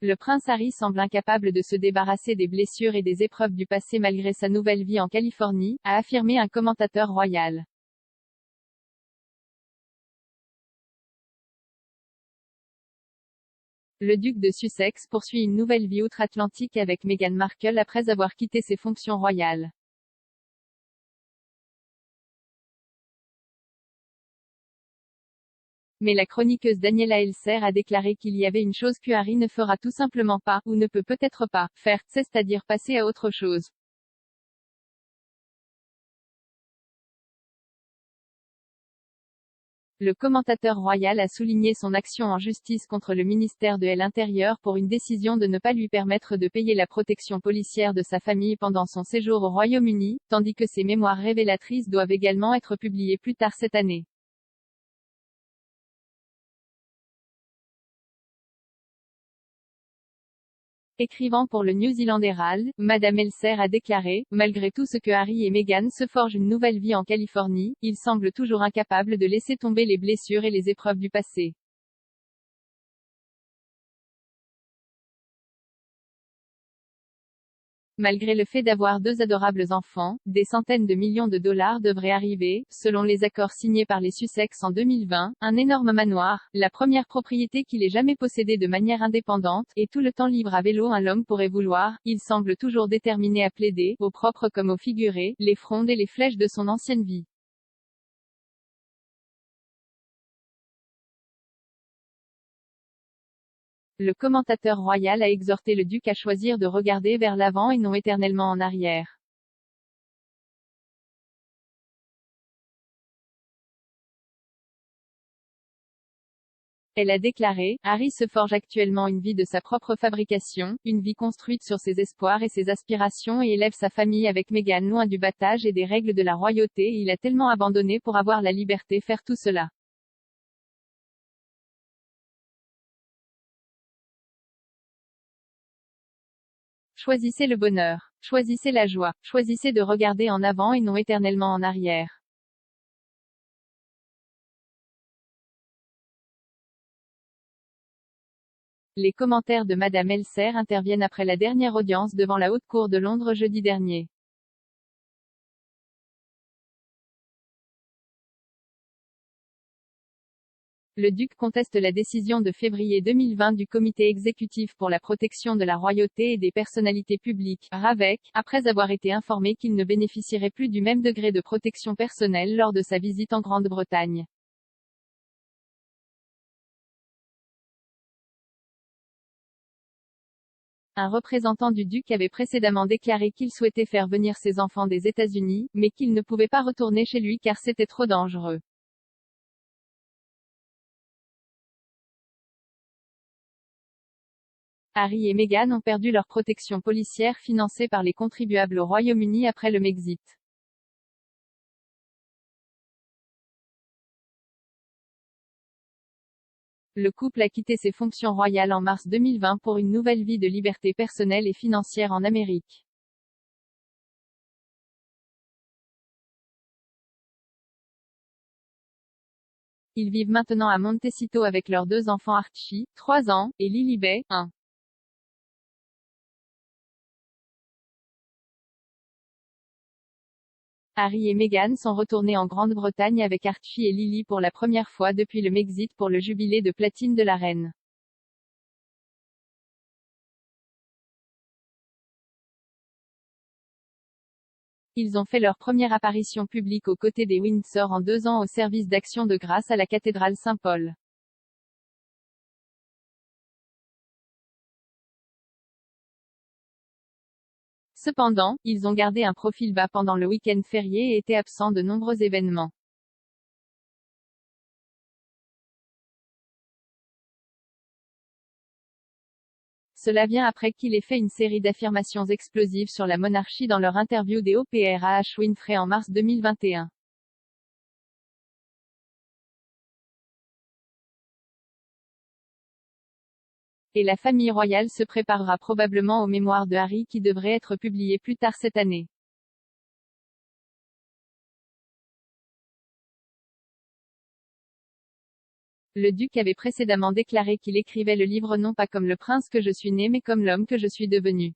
Le prince Harry semble incapable de se débarrasser des blessures et des épreuves du passé malgré sa nouvelle vie en Californie, a affirmé un commentateur royal. Le duc de Sussex poursuit une nouvelle vie outre-Atlantique avec Meghan Markle après avoir quitté ses fonctions royales. Mais la chroniqueuse Daniela Elser a déclaré qu'il y avait une chose que Harry ne fera tout simplement pas, ou ne peut peut-être pas, faire, c'est-à-dire passer à autre chose. Le commentateur royal a souligné son action en justice contre le ministère de l'Intérieur pour une décision de ne pas lui permettre de payer la protection policière de sa famille pendant son séjour au Royaume-Uni, tandis que ses mémoires révélatrices doivent également être publiées plus tard cette année. Écrivant pour le New Zealand Herald, Madame Elser a déclaré, malgré tout ce que Harry et Meghan se forgent une nouvelle vie en Californie, ils semblent toujours incapables de laisser tomber les blessures et les épreuves du passé. Malgré le fait d'avoir deux adorables enfants, des centaines de millions de dollars devraient arriver, selon les accords signés par les Sussex en 2020, un énorme manoir, la première propriété qu'il ait jamais possédée de manière indépendante, et tout le temps libre à vélo l'homme pourrait vouloir. Il semble toujours déterminé à plaider, au propre comme au figuré, les frondes et les flèches de son ancienne vie. Le commentateur royal a exhorté le duc à choisir de regarder vers l'avant et non éternellement en arrière. Elle a déclaré, Harry se forge actuellement une vie de sa propre fabrication, une vie construite sur ses espoirs et ses aspirations et élève sa famille avec Meghan loin du battage et des règles de la royauté et il a tellement abandonné pour avoir la liberté faire tout cela. Choisissez le bonheur. Choisissez la joie. Choisissez de regarder en avant et non éternellement en arrière. Les commentaires de Madame Elser interviennent après la dernière audience devant la Haute Cour de Londres jeudi dernier. Le duc conteste la décision de février 2020 du Comité exécutif pour la protection de la royauté et des personnalités publiques, RAVEC, après avoir été informé qu'il ne bénéficierait plus du même degré de protection personnelle lors de sa visite en Grande-Bretagne. Un représentant du duc avait précédemment déclaré qu'il souhaitait faire venir ses enfants des États-Unis, mais qu'il ne pouvait pas retourner chez lui car c'était trop dangereux. Harry et Meghan ont perdu leur protection policière financée par les contribuables au Royaume-Uni après le Brexit. Le couple a quitté ses fonctions royales en mars 2020 pour une nouvelle vie de liberté personnelle et financière en Amérique. Ils vivent maintenant à Montecito avec leurs deux enfants Archie, 3 ans, et Lilibet, 1. Harry et Meghan sont retournés en Grande-Bretagne avec Archie et Lily pour la première fois depuis le Brexit pour le jubilé de platine de la reine. Ils ont fait leur première apparition publique aux côtés des Windsor en 2 ans au service d'action de grâce à la cathédrale Saint-Paul. Cependant, ils ont gardé un profil bas pendant le week-end férié et étaient absents de nombreux événements. Cela vient après qu'il ait fait une série d'affirmations explosives sur la monarchie dans leur interview des Oprah Winfrey en mars 2021. Et la famille royale se préparera probablement aux mémoires de Harry qui devraient être publiées plus tard cette année. Le duc avait précédemment déclaré qu'il écrivait le livre non pas comme le prince que je suis né mais comme l'homme que je suis devenu.